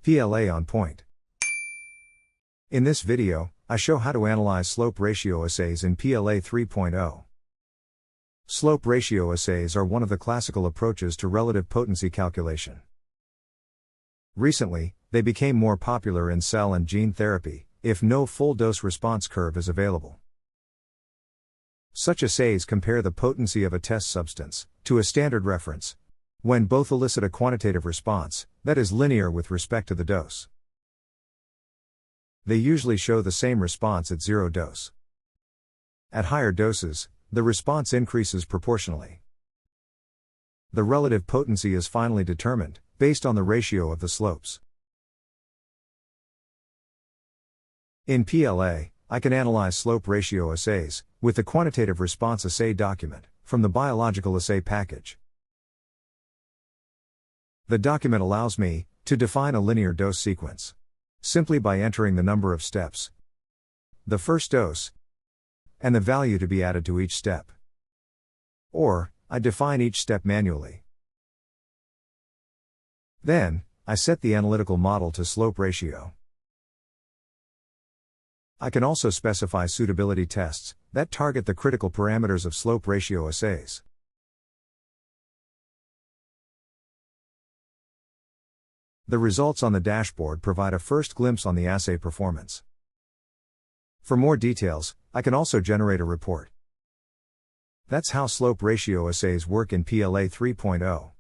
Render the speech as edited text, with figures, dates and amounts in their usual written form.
PLA on point. In this video, I show how to analyze slope ratio assays in PLA 3.0. Slope ratio assays are one of the classical approaches to relative potency calculation. Recently, they became more popular in cell and gene therapy, if no full dose response curve is available. Such assays compare the potency of a test substance to a standard reference, when both elicit a quantitative response that is linear with respect to the dose. They usually show the same response at zero dose. At higher doses, the response increases proportionally. The relative potency is finally determined, based on the ratio of the slopes. In PLA, I can analyze slope ratio assays with the quantitative response assay document from the biological assay package. The document allows me to define a linear dose sequence simply by entering the number of steps, the first dose, and the value to be added to each step. Or, I define each step manually. Then, I set the analytical model to slope ratio. I can also specify suitability tests that target the critical parameters of slope ratio assays. The results on the dashboard provide a first glimpse on the assay performance. For more details, I can also generate a report. That's how slope ratio assays work in PLA 3.0.